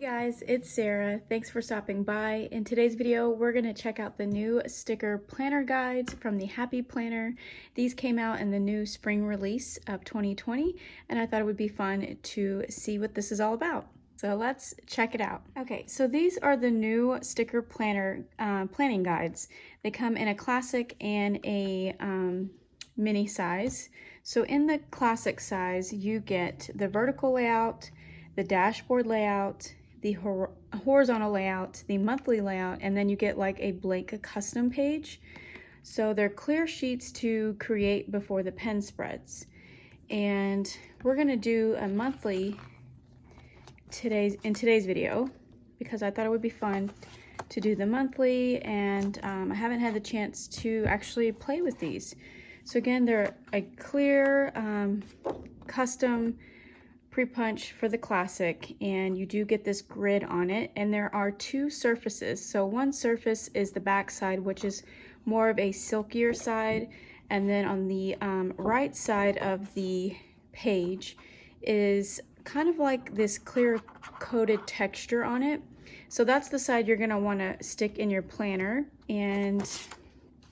Guys, it's Sarah. Thanks for stopping by. In today's video, we're going to check out the new sticker planner guides from the Happy Planner. These came out in the new spring release of 2020, and I thought it would be fun to see what this is all about. So let's check it out. Okay, so these are the new sticker planner planning guides. They come in a classic and a mini size. So in the classic size, you get the vertical layout, the dashboard layout, the horizontal layout, the monthly layout, and then you get like a blank custom page. So they're clear sheets to create before the pen spreads. And we're gonna do a monthly in today's video because I thought it would be fun to do the monthly, and I haven't had the chance to actually play with these. So again, they're a clear custom pre-punch for the classic, and you do get this grid on it, and there are two surfaces. So one surface is the back side, which is more of a silkier side, and then on the right side of the page is kind of like this clear coated texture on it. So that's the side you're going to want to stick in your planner, and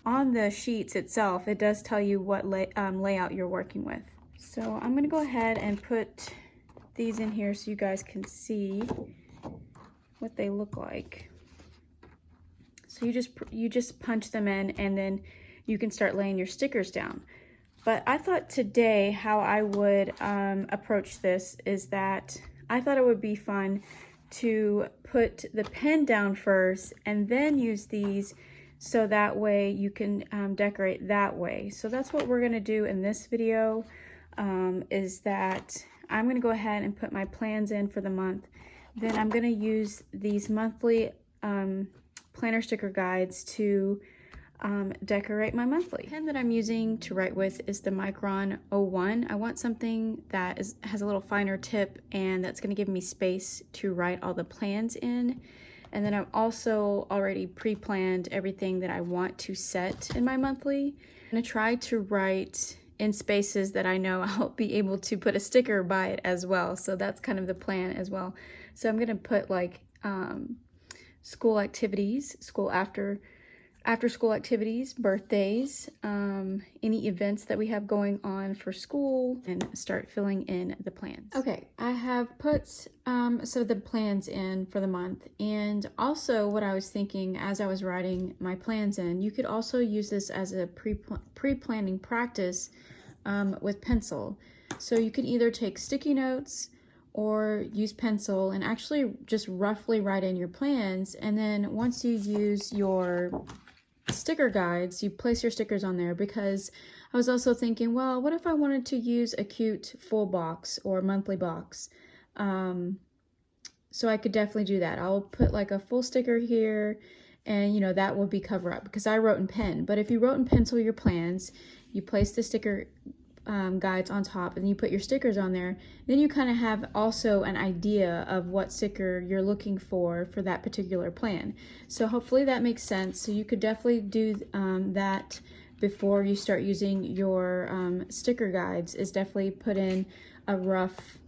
on the sheets itself it does tell you what layout you're working with. So I'm going to go ahead and put these in here so you guys can see what they look like. So you just punch them in, and then you can start laying your stickers down. But I thought today how I would approach this is that I thought it would be fun to put the pen down first and then use these, so that way you can decorate that way. So that's what we're gonna do in this video, is that I'm going to go ahead and put my plans in for the month. Then I'm going to use these monthly planner sticker guides to decorate my monthly. The pen that I'm using to write with is the Micron 01. I want something that has a little finer tip, and that's going to give me space to write all the plans in. And then I've also already pre-planned everything that I want to set in my monthly. I'm going to try to write in spaces that I know I'll be able to put a sticker by it as well. So that's kind of the plan as well. So I'm gonna put like school activities, after school activities, birthdays, any events that we have going on for school, and start filling in the plans. Okay, I have put so the plans in for the month, and also what I was thinking as I was writing my plans in, you could also use this as a pre-planning practice with pencil. So you can either take sticky notes or use pencil and actually just roughly write in your plans, and then once you use your sticker guides, you place your stickers on there. Because I was also thinking, well, what if I wanted to use a cute full box or monthly box? So I could definitely do that. I'll put like a full sticker here, and you know, that will be cover up because I wrote in pen. But if you wrote in pencil your plans, you place the sticker guides on top, and you put your stickers on there, then you kind of have also an idea of what sticker you're looking for that particular plan. So hopefully that makes sense. So you could definitely do that before you start using your sticker guides, is definitely put in a rough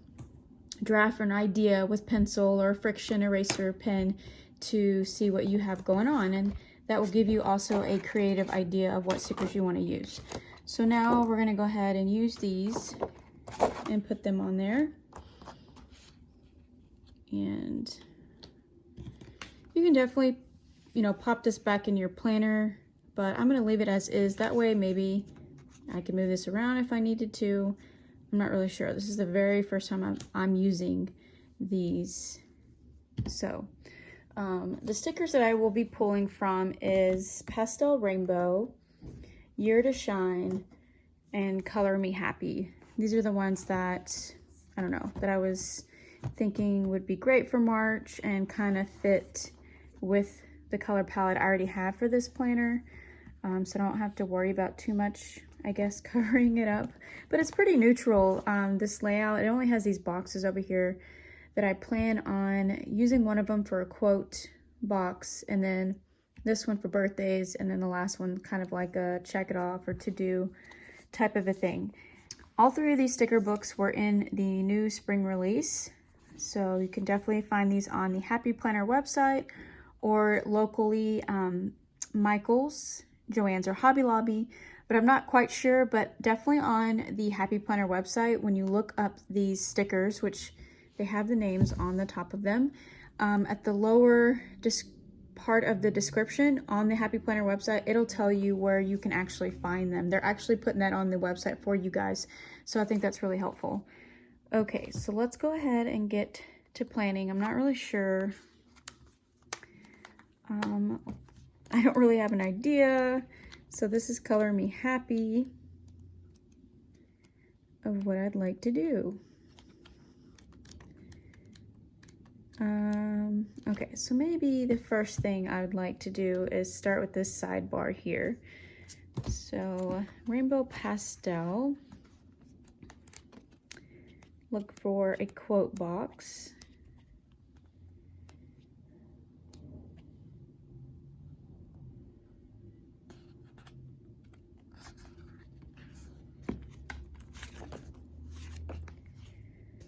draft or an idea with pencil or friction eraser pen to see what you have going on, and that will give you also a creative idea of what stickers you want to use. So now we're going to go ahead and use these and put them on there. And you can definitely, you know, pop this back in your planner, but I'm going to leave it as is. That way maybe I can move this around if I needed to. I'm not really sure. This is the very first time I'm using these. So the stickers that I will be pulling from is Pastel Rainbow, Year to Shine, and Color Me Happy. These are the ones that, I don't know, that I was thinking would be great for March and kind of fit with the color palette I already have for this planner. So I don't have to worry about too much, I guess, covering it up. But it's pretty neutral, this layout. It only has these boxes over here that I plan on using one of them for a quote box, and then this one for birthdays, and then the last one kind of like a check it off or to do type of a thing. All three of these sticker books were in the new spring release. So you can definitely find these on the Happy Planner website or locally Michael's, Joann's, or Hobby Lobby. But I'm not quite sure, but definitely on the Happy Planner website, when you look up these stickers, which they have the names on the top of them, at the lower part of the description on the Happy Planner website, it'll tell you where you can actually find them. They're actually putting that on the website for you guys, so I think that's really helpful. Okay, so let's go ahead and get to planning. I'm not really sure. I don't really have an idea. So this is Color Me Happy of what I'd like to do. Okay, so maybe the first thing I would like to do is start with this sidebar here. So Rainbow Pastel, look for a quote box.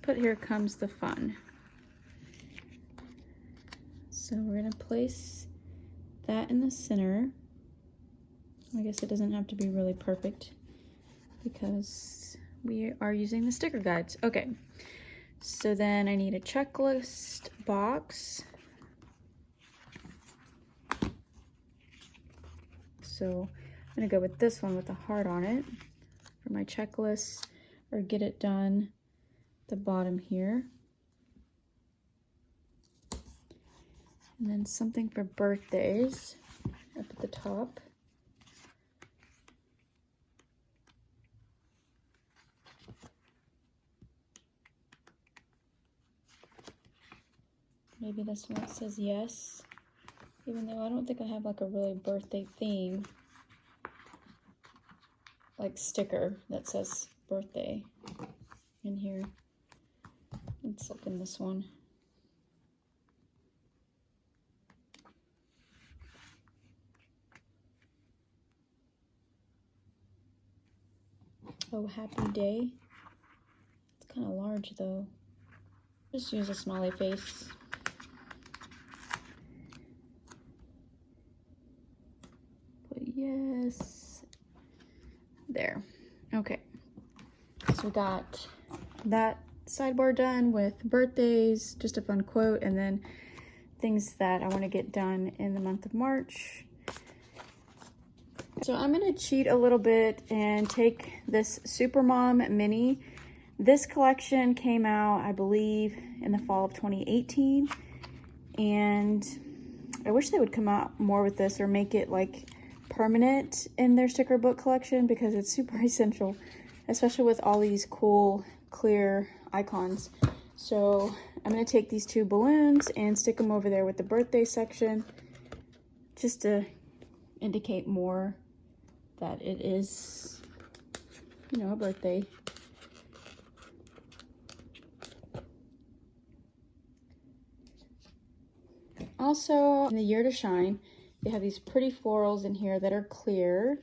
Put Here Comes the Fun. So we're gonna place that in the center. I guess it doesn't have to be really perfect because we are using the sticker guides. Okay, so then I need a checklist box. So I'm gonna go with this one with a heart on it for my checklist, or get it done at the bottom here. And then something for birthdays up at the top. Maybe this one says yes, even though I don't think I have like a really birthday theme, like sticker that says birthday in here. Let's look in this one. Oh, happy day. It's kind of large though. Just use a smiley face. Put yes. There. Okay. So we got that sidebar done with birthdays, just a fun quote, and then things that I want to get done in the month of March. So I'm going to cheat a little bit and take this Supermom Mini. This collection came out, I believe, in the fall of 2018, and I wish they would come out more with this or make it like permanent in their sticker book collection, because it's super essential, especially with all these cool clear icons. So I'm going to take these two balloons and stick them over there with the birthday section, just to indicate more that it is, you know, a birthday. Also, in the Year to Shine, they have these pretty florals in here that are clear.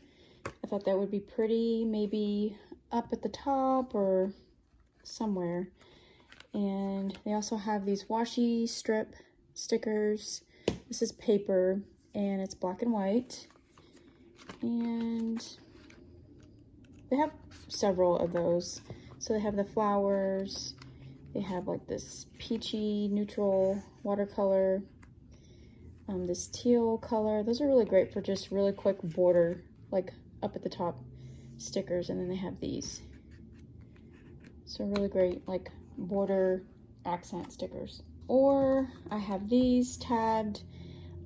I thought that would be pretty, maybe up at the top or somewhere. And they also have these washi strip stickers. This is paper and it's black and white. And they have several of those. So they have the flowers, they have like this peachy neutral watercolor, this teal color. Those are really great for just really quick border, like up at the top stickers. And then they have these. So really great like border accent stickers. Or I have these tagged.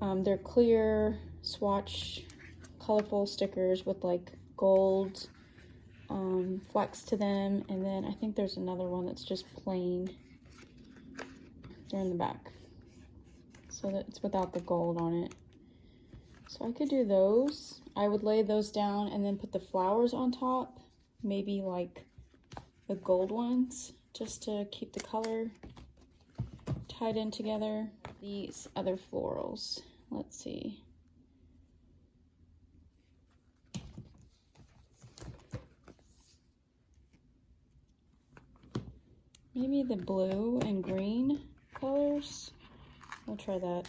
They're clear swatch colorful stickers with like gold flecks to them. And then I think there's another one that's just plain. They're in the back, so that it's without the gold on it. So I could do those. I would lay those down and then put the flowers on top, maybe like the gold ones, just to keep the color tied in together. These other florals, let's see. maybe the blue and green colors. We'll try that.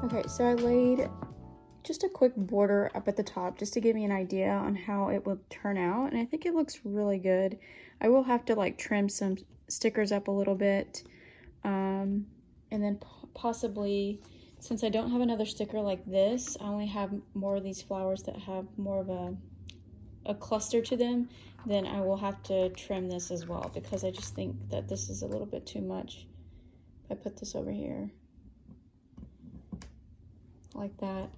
Okay, so I laid just a quick border up at the top just to give me an idea on how it will turn out, and I think it looks really good. I will have to like trim some stickers up a little bit, and then possibly, since I don't have another sticker like this, I only have more of these flowers that have more of a cluster to them, then I will have to trim this as well, because I just think that this is a little bit too much. If I put this over here like that.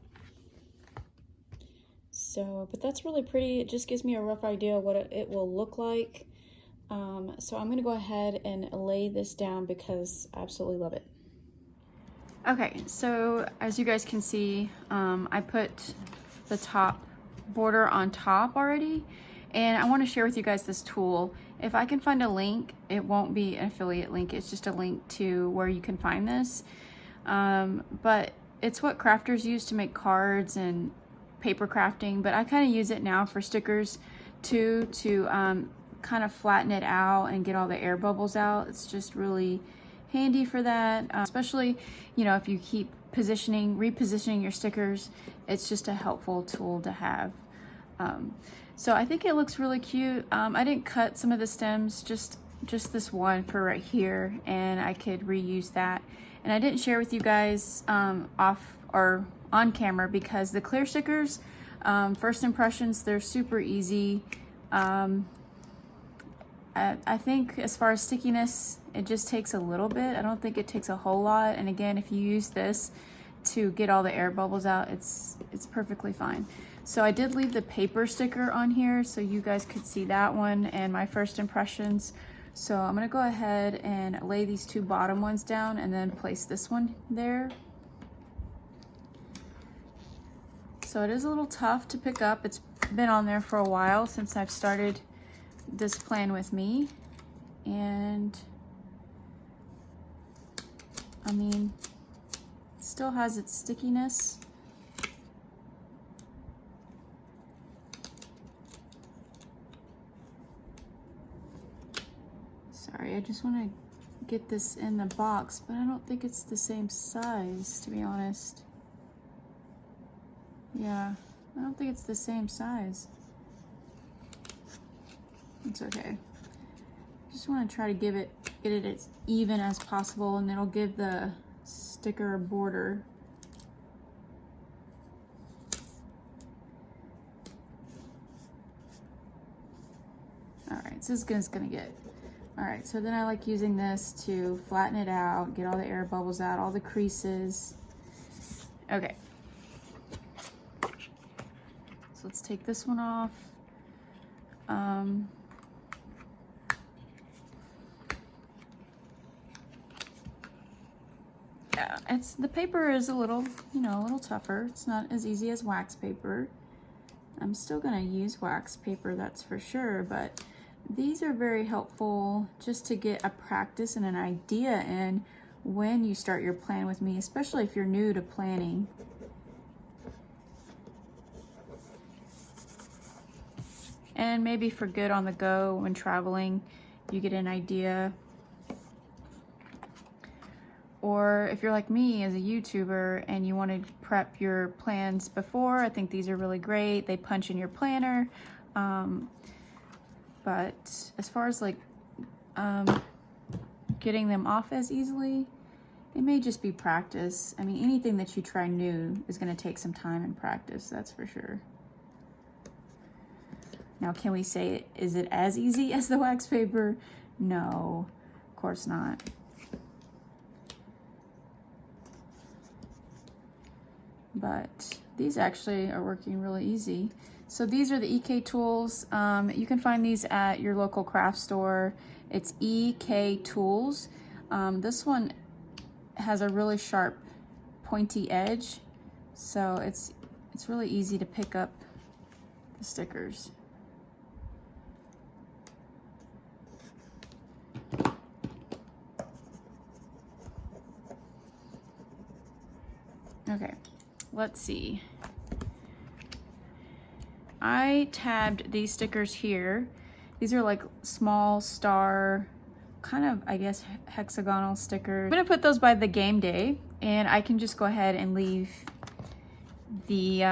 So, but that's really pretty. It just gives me a rough idea of what it will look like. So I'm gonna go ahead and lay this down because I absolutely love it. Okay, so as you guys can see, I put the top border on top already, and I want to share with you guys this tool. If I can find a link, it won't be an affiliate link, it's just a link to where you can find this. But it's what crafters use to make cards and paper crafting, but I kind of use it now for stickers too, to kind of flatten it out and get all the air bubbles out. It's just really handy for that, especially, you know, if you keep repositioning your stickers, it's just a helpful tool to have. So I think it looks really cute. I didn't cut some of the stems, just this one for right here, and I could reuse that. And I didn't share with you guys off or on camera because the clear stickers, first impressions, they're super easy. I think as far as stickiness, it just takes a little bit. I don't think it takes a whole lot. And again, if you use this to get all the air bubbles out, it's perfectly fine. So I did leave the paper sticker on here so you guys could see that one and my first impressions. So I'm gonna go ahead and lay these two bottom ones down and then place this one there. So it is a little tough to pick up. It's been on there for a while since I've started this plan with me. And I mean, it still has its stickiness. Sorry, I just want to get this in the box, but I don't think it's the same size, to be honest. Yeah, I don't think it's the same size. It's okay. Just want to try to get it as even as possible, and it'll give the sticker a border. All right, so this is gonna get. All right, so then I like using this to flatten it out, get all the air bubbles out, all the creases. Okay. So let's take this one off. Yeah, the paper is a little, you know, a little tougher. It's not as easy as wax paper. I'm still gonna use wax paper, that's for sure, but these are very helpful just to get a practice and an idea in when you start your plan with me, especially if you're new to planning. And maybe for good on the go when traveling, you get an idea. Or if you're like me as a YouTuber and you want to prep your plans before, I think these are really great. They punch in your planner. But as far as like getting them off as easily, it may just be practice. I mean, anything that you try new is going to take some time and practice, that's for sure. Now, can we say, is it as easy as the wax paper? No, of course not. but these actually are working really easy. So these are the EK tools. You can find these at your local craft store. It's EK Tools. This one has a really sharp, pointy edge, so it's really easy to pick up the stickers. Okay, let's see. I tabbed these stickers here. These are like small star, kind of, I guess, hexagonal stickers. I'm gonna put those by the game day, and I can just go ahead and leave the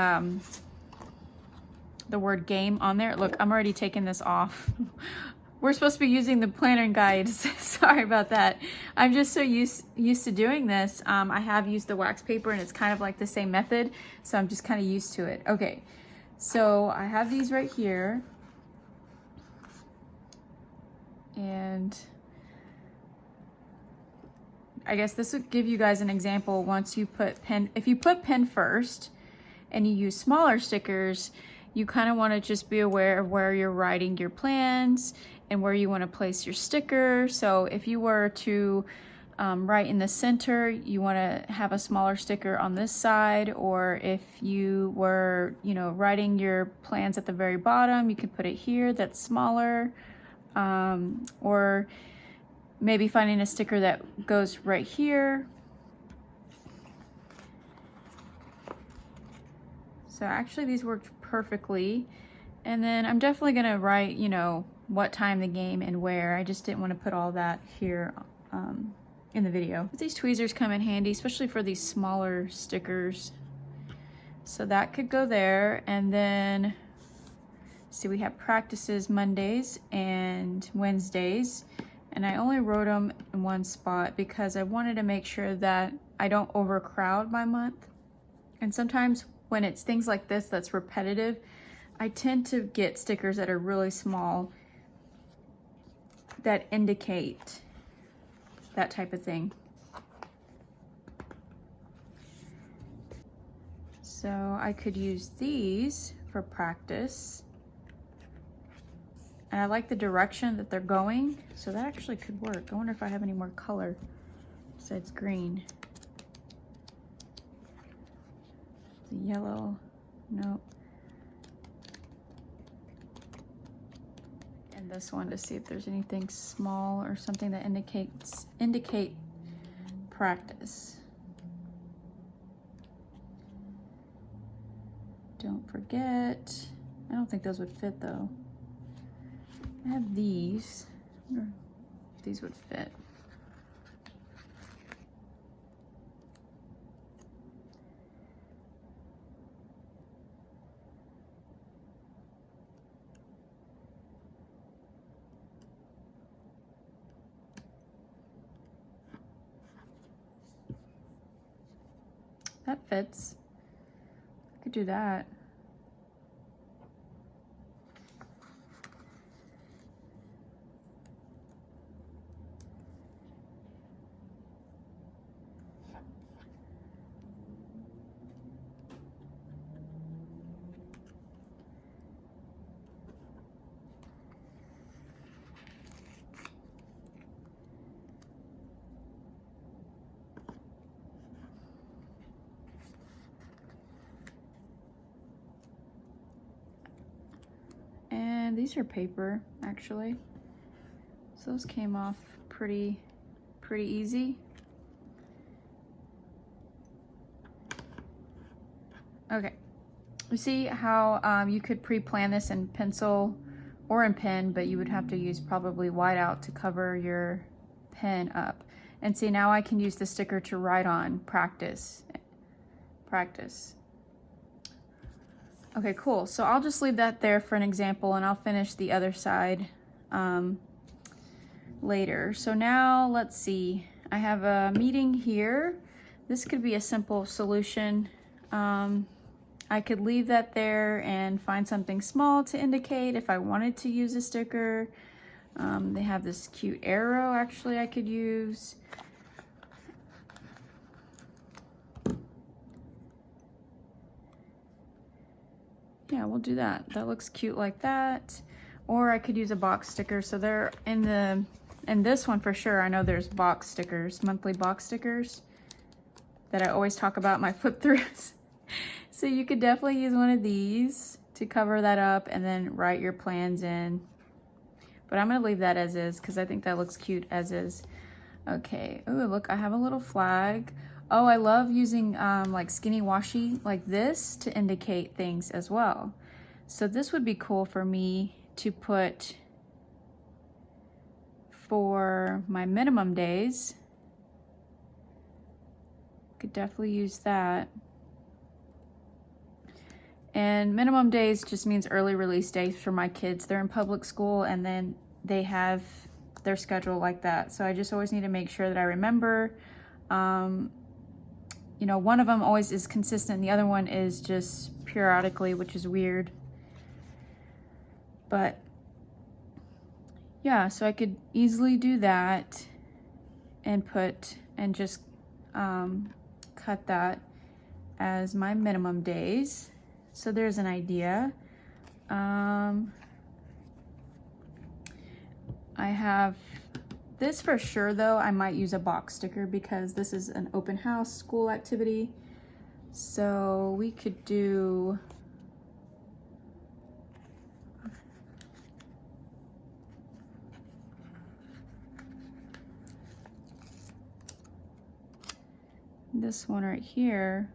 word game on there. Look, I'm already taking this off. We're supposed to be using the planner guides. Sorry about that. I'm just so used to doing this. I have used the wax paper, and it's kind of like the same method, so I'm just kind of used to it. Okay, so I have these right here, and I guess this would give you guys an example. Once you put pen, if you put pen first and you use smaller stickers, you kind of want to just be aware of where you're writing your plans and where you want to place your sticker. So if you were to write in the center, you want to have a smaller sticker on this side, or if you were, you know, writing your plans at the very bottom, you could put it here that's smaller, or maybe finding a sticker that goes right here. So actually these worked perfectly. And then I'm definitely gonna write, you know, what time the game and where. I just didn't want to put all that here in the video. But these tweezers come in handy, especially for these smaller stickers. So that could go there. And then, see, we have practices Mondays and Wednesdays. And I only wrote them in one spot because I wanted to make sure that I don't overcrowd my month. And sometimes when it's things like this that's repetitive, I tend to get stickers that are really small that indicate that type of thing. So I could use these for practice. And I like the direction that they're going, so that actually could work. I wonder if I have any more color besides green. The yellow, nope. And this one to see if there's anything small or something that indicate practice. Don't forget, I don't think those would fit though. I have these. I wonder if these would fit. That fits. I could do that. And these are paper, actually. So those came off pretty easy. Okay, you see how you could pre-plan this in pencil or in pen, but you would have to use probably whiteout to cover your pen up. And see, now I can use the sticker to write on practice. Okay, cool. So I'll just leave that there for an example, and I'll finish the other side later. So now let's see. I have a meeting here. This could be a simple solution. I could leave that there and find something small to indicate if I wanted to use a sticker. They have this cute arrow actually I could use. yeah, we'll do that. That looks cute like that. Or I could use a box sticker. So they're in this one for sure. I know there's box stickers, monthly box stickers that I always talk about in my flip throughs. So you could definitely use one of these to cover that up and then write your plans in. But I'm gonna leave that as is because I think that looks cute as is. Okay, oh look, I have a little flag. Oh, I love using like skinny washi like this to indicate things as well. So this would be cool for me to put for my minimum days. Could definitely use that. And minimum days just means early release days for my kids. They're in public school and then they have their schedule like that. So I just always need to make sure that I remember. You know, one of them always is consistent. The other one is just periodically, which is weird. But yeah, so I could easily do that and just cut that as my minimum days. So there's an idea. I have this for sure though. I might use a box sticker because this is an open house school activity. So we could do this one right here.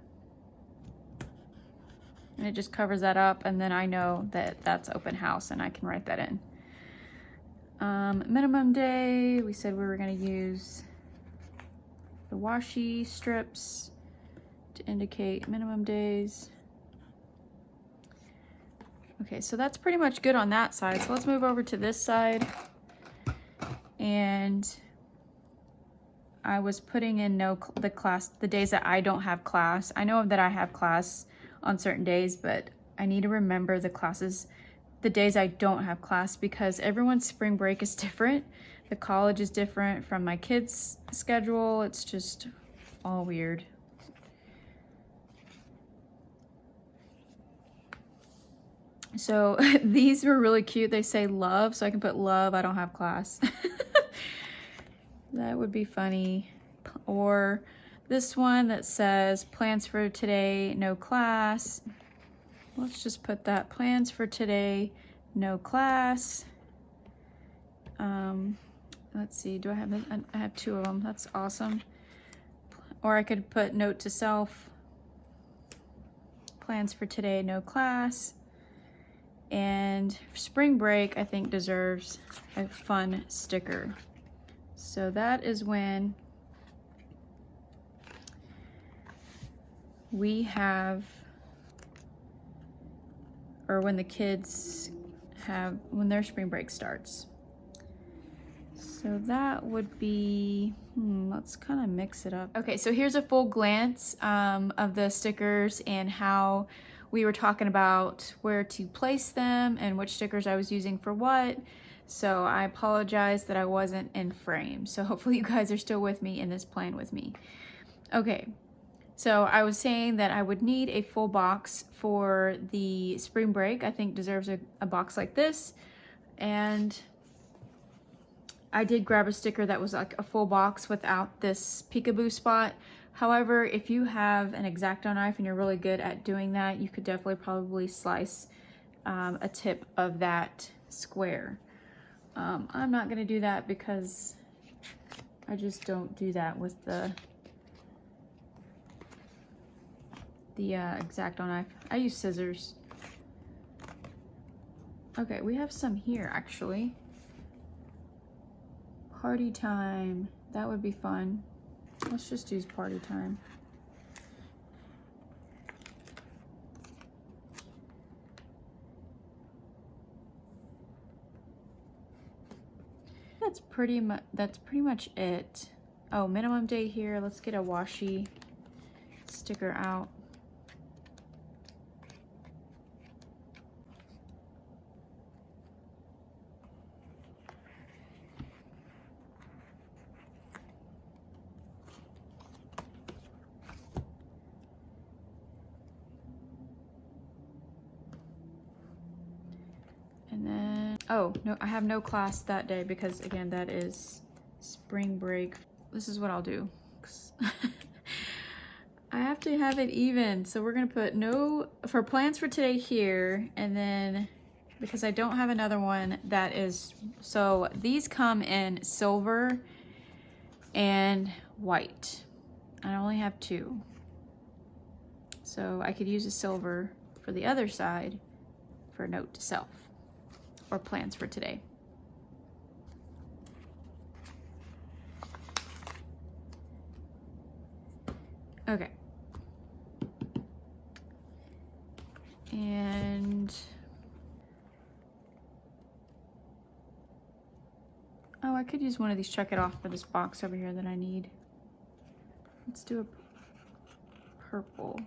And it just covers that up, and then I know that that's open house and I can write that in. Minimum day, we said we were gonna use the washi strips to indicate minimum days. Okay, so that's pretty much good on that side. So let's move over to this side. And I was putting in the days that I don't have class. I know that I have class on certain days, but I need to remember the classes, the days I don't have class, because everyone's spring break is different. The college is different from my kids' schedule. It's just all weird. So these were really cute. They say love, so I can put love, I don't have class. That would be funny. Or this one that says plans for today, no class. Let's just put that, plans for today, no class. Let's see, do I have, I have two of them, that's awesome. Or I could put note to self, plans for today, no class. And spring break, I think, deserves a fun sticker. So that is when we have, or when the kids have, when their spring break starts. So that would be, let's kind of mix it up. Okay, so here's a full glance of the stickers and how we were talking about where to place them and which stickers I was using for what. So I apologize that I wasn't in frame. So hopefully you guys are still with me in this plan with me. Okay, so I was saying that I would need a full box for the spring break. I think deserves a box like this. And I did grab a sticker that was like a full box without this peekaboo spot. However, if you have an X-Acto knife and you're really good at doing that, you could definitely probably slice a tip of that square. I'm not gonna do that because I just don't do that with the X-Acto knife. I use scissors. Okay, we have some here actually. Party time, that would be fun. Let's just use party time. That's pretty much it. Oh, minimum day here. Let's get a washi sticker out. Oh, no, I have no class that day because, again, that is spring break. This is what I'll do. I have to have it even. So we're gonna put no, for plans for today here, and then, because I don't have another one that is, so these come in silver and white. I only have 2. So I could use a silver for the other side for a note to self or plans for today. Okay. And oh, I could use one of these check it off for this box over here that I need. Let's do a purple.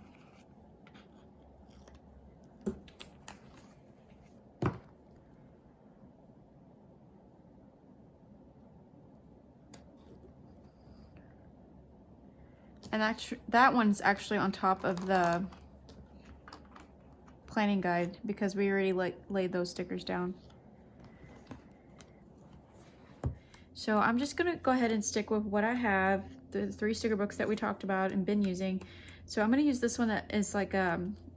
And that one's actually on top of the planning guide because we already laid those stickers down. So I'm just gonna go ahead and stick with what I have, the 3 sticker books that we talked about and been using. So I'm gonna use this one that is like,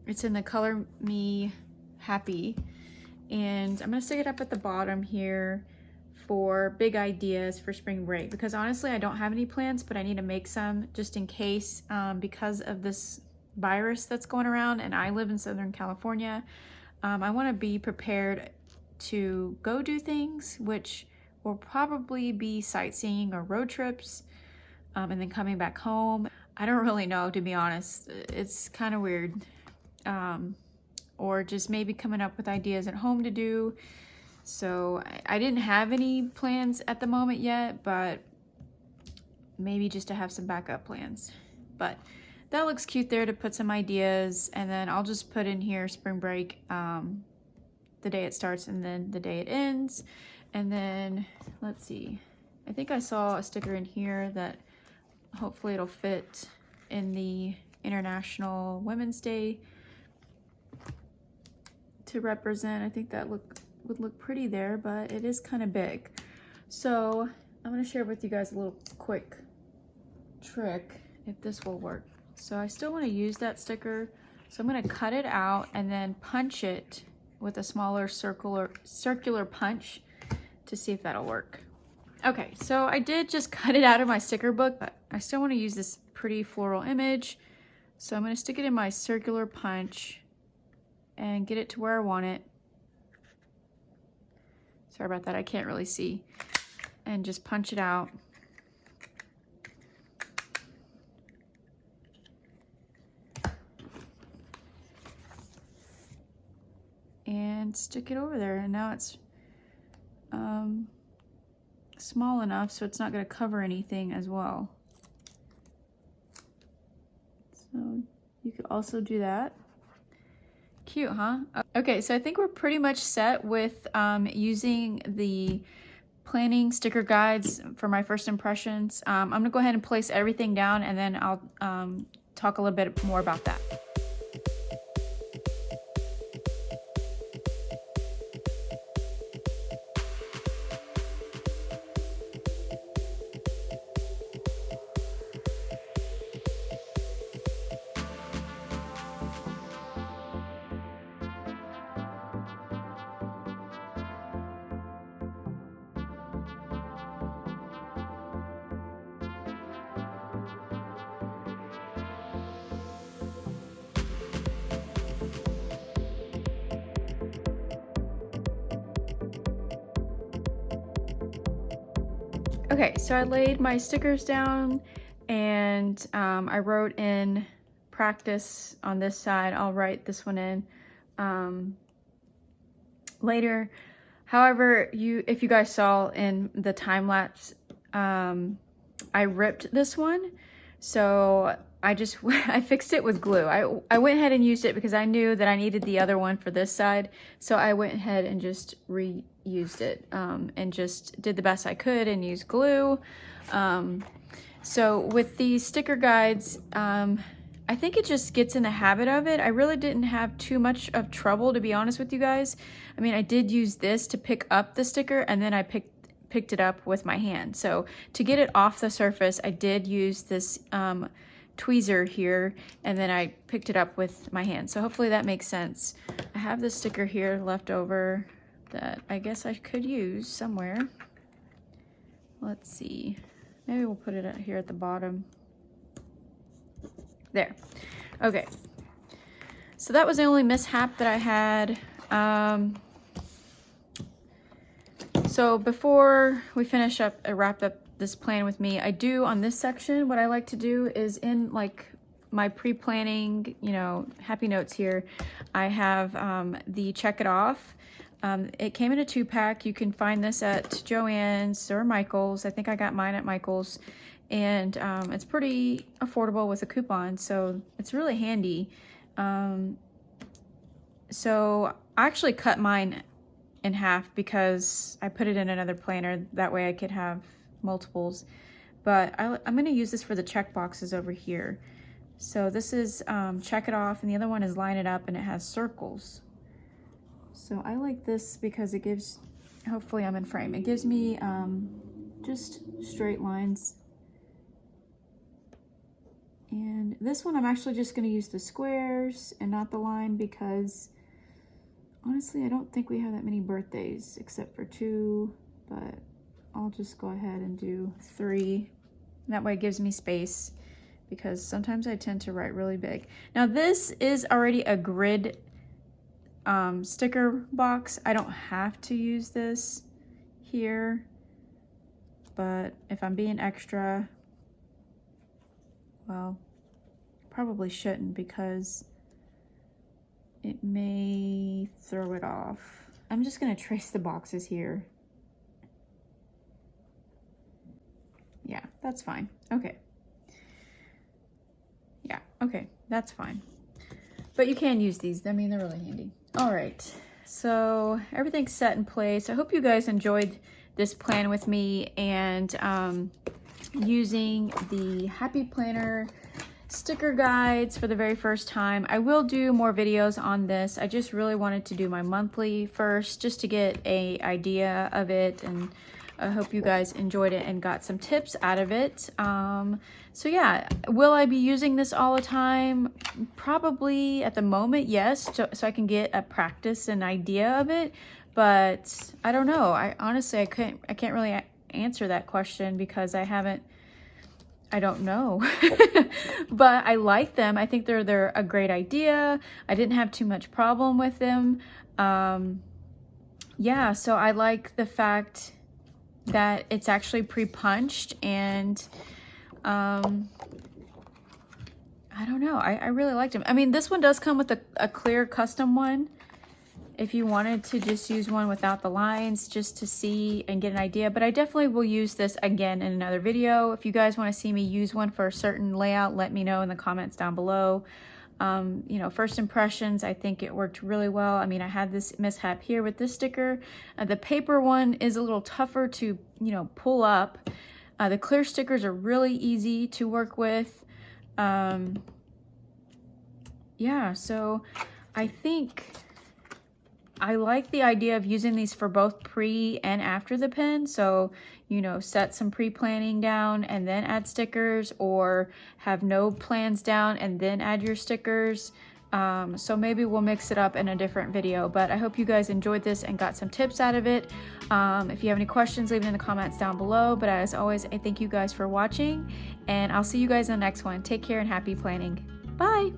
it's in the Color Me Happy. And I'm gonna stick it up at the bottom here for big ideas for spring break, because honestly I don't have any plans, but I need to make some just in case, because of this virus that's going around, and I live in Southern California. I want to be prepared to go do things, which will probably be sightseeing or road trips, and then coming back home. I don't really know, to be honest. It's kind of weird. Or just maybe coming up with ideas at home to do. So I didn't have any plans at the moment yet, but maybe just to have some backup plans. But that looks cute there to put some ideas, and then I'll just put in here spring break, the day it starts and then the day it ends. And then let's see, I think I saw a sticker in here that hopefully it'll fit in the International Women's Day to represent. I think that would look pretty there, but it is kind of big. So I'm going to share with you guys a little quick trick if this will work. So I still want to use that sticker, so I'm going to cut it out and then punch it with a smaller circular punch to see if that'll work. Okay, so I did just cut it out of my sticker book, but I still want to use this pretty floral image, so I'm going to stick it in my circular punch and get it to where I want it. Sorry about that, I can't really see. And just punch it out. And stick it over there, and now it's small enough so it's not going to cover anything as well. So you could also do that. Cute, huh? Okay, so I think we're pretty much set with using the planning sticker guides for my first impressions. I'm gonna go ahead and place everything down, and then I'll talk a little bit more about that. Okay, so I laid my stickers down, and I wrote in practice on this side. I'll write this one in later. However, if you guys saw in the time lapse, I ripped this one, so I fixed it with glue. I went ahead and used it because I knew that I needed the other one for this side, so I went ahead and just reused it, and just did the best I could and used glue. So with these sticker guides, I think it just gets in the habit of it. I really didn't have too much of trouble, to be honest with you guys. I mean, I did use this to pick up the sticker, and then I picked it up with my hand. So to get it off the surface, I did use this tweezer here, and then I picked it up with my hand. So hopefully that makes sense. I have this sticker here left over that I guess I could use somewhere. Let's see. Maybe we'll put it out here at the bottom. There. Okay. So that was the only mishap that I had. So before we finish up, wrap up this plan with me, I do on this section, what I like to do is in like my pre-planning, you know, happy notes here, I have the check it off. It came in a 2-pack. You can find this at Joann's or Michael's. I think I got mine at Michael's. And it's pretty affordable with a coupon, so it's really handy. So I actually cut mine in half because I put it in another planner. That way I could have multiples. But I'm going to use this for the check boxes over here. So this is check it off, and the other one is line it up, and it has circles. So I like this because it gives, hopefully I'm in frame, it gives me just straight lines. And this one I'm actually just going to use the squares and not the line because honestly I don't think we have that many birthdays except for 2, but I'll just go ahead and do 3. That way it gives me space because sometimes I tend to write really big. Now this is already a grid sticker box. I don't have to use this here, but if I'm being extra, well, probably shouldn't because it may throw it off. I'm just gonna trace the boxes here. Yeah, that's fine. Okay. Yeah, okay, that's fine. But you can use these. I mean, they're really handy. All right, so everything's set in place. I hope you guys enjoyed this plan with me and using the Happy Planner sticker guides for the very first time. I will do more videos on this. I just really wanted to do my monthly first just to get an idea of it, and I hope you guys enjoyed it and got some tips out of it. So yeah, will I be using this all the time? Probably at the moment, yes, so I can get a practice and idea of it, but I don't know. I honestly, I can't really answer that question because I don't know. But I like them. I think they're a great idea. I didn't have too much problem with them. Yeah, so I like the fact that it's actually pre-punched, and I don't know, I really liked them. I mean, this one does come with a clear custom one if you wanted to just use one without the lines just to see and get an idea, but I definitely will use this again in another video. If you guys want to see me use one for a certain layout, let me know in the comments down below. You know, first impressions, I think it worked really well. I mean, I had this mishap here with this sticker. The paper one is a little tougher to, you know, pull up. The clear stickers are really easy to work with. Yeah, so I think I like the idea of using these for both pre and after the pen. So, you know, set some pre-planning down and then add stickers, or have no plans down and then add your stickers. So maybe we'll mix it up in a different video, but I hope you guys enjoyed this and got some tips out of it. If you have any questions, leave it in the comments down below. But as always, I thank you guys for watching, and I'll see you guys in the next one. Take care and happy planning. Bye.